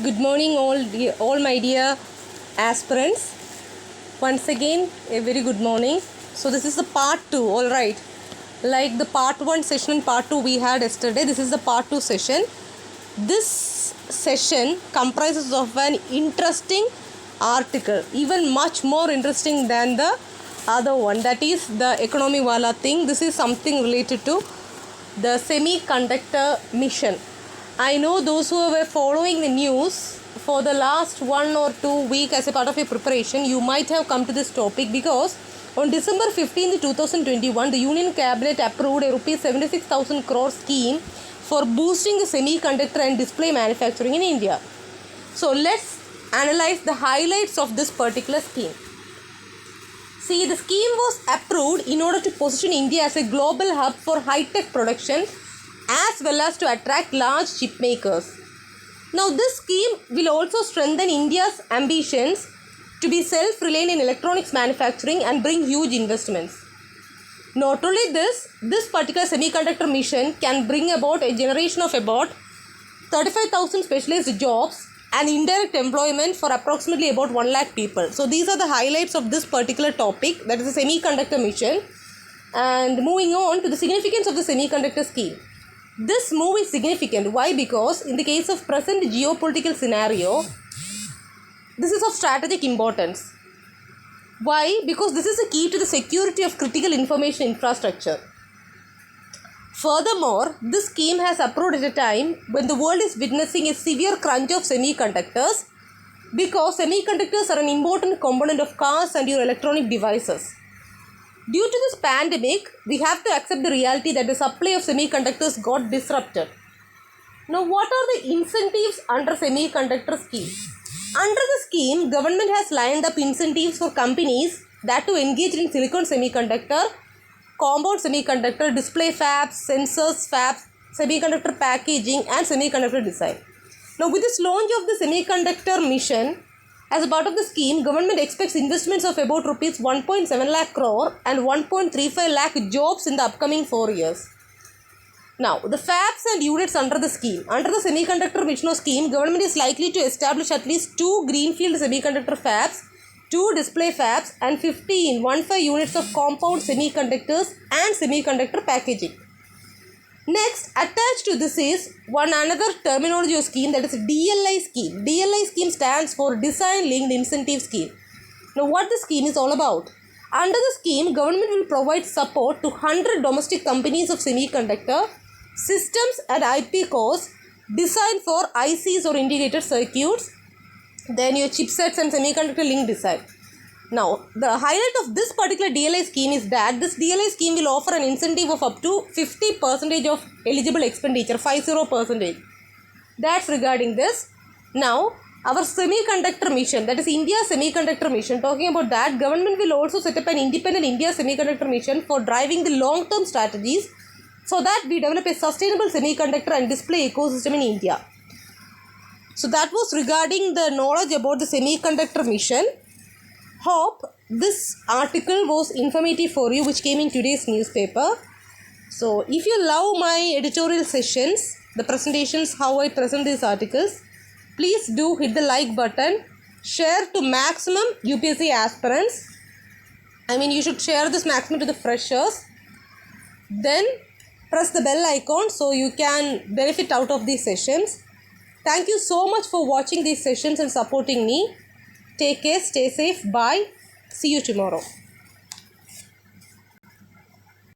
Good morning, all my dear aspirants. Once again, a very good morning. So this is the part 2, all right. Like the part 1 session and part 2 we had yesterday, this is the part 2 session. This session comprises of an interesting article, even much more interesting than the other one, that is the economy wala thing. This is something related to the semiconductor mission. I know those who were following the news for the last 1 or 2 weeks as a part of your preparation, you might have come to this topic because on December 15, 2021, the Union Cabinet approved a Rs 76,000 crore scheme for boosting the semiconductor and display manufacturing in India. So let's analyze the highlights of this particular scheme. See, the scheme was approved in order to position India as a global hub for high-tech production as well as to attract large chip makers. Now, this scheme will also strengthen India's ambitions to be self-reliant in electronics manufacturing and bring huge investments. Not only this particular semiconductor mission can bring about a generation of about 35,000 specialized jobs and indirect employment for approximately about 1 lakh people. So, these are the highlights of this particular topic, that is the semiconductor mission. And moving on to the significance of the semiconductor scheme. This move is significant. Why? Because in the case of present geopolitical scenario, this is of strategic importance. Why? Because this is a key to the security of critical information infrastructure. Furthermore, this scheme has approved at a time when the world is witnessing a severe crunch of semiconductors, because semiconductors are an important component of cars and your electronic devices. Due to this pandemic, we have to accept the reality that the supply of semiconductors got disrupted. Now, what are the incentives under semiconductor scheme? Under the scheme, government has lined up incentives for companies that to engage in silicon semiconductor, compound semiconductor, display fabs, sensors fabs, semiconductor packaging and semiconductor design. Now, with this launch of the semiconductor mission, as a part of the scheme, government expects investments of about Rs 1.7 lakh crore and 1.35 lakh jobs in the upcoming 4 years. Now, the fabs and units under the scheme. Under the semiconductor mission scheme, government is likely to establish at least 2 greenfield semiconductor fabs, 2 display fabs and 15 units of compound semiconductors and semiconductor packaging. Next, attached to this is another terminology of scheme, that is DLI scheme. DLI scheme stands for Design Linked Incentive Scheme. Now, what the scheme is all about? Under the scheme, government will provide support to 100 domestic companies of semiconductor systems and IP cores designed for ICs or integrated circuits, then your chipsets and semiconductor link design. Now, the highlight of this particular DLI scheme is that this DLI scheme will offer an incentive of up to 50% of eligible expenditure, 50%. That's regarding this. Now, our semiconductor mission, that is India semiconductor mission, talking about that, government will also set up an independent India semiconductor mission for driving the long-term strategies so that we develop a sustainable semiconductor and display ecosystem in India. So, that was regarding the knowledge about the semiconductor mission. Hope this article was informative for you, which came in today's newspaper. So, if you love my editorial sessions, the presentations, how I present these articles, please do hit the like button, share to maximum UPSC aspirants. You should share this maximum to the freshers. Then press the bell icon so you can benefit out of these sessions. Thank you so much for watching these sessions and supporting me. Take care, stay safe, bye. See you tomorrow.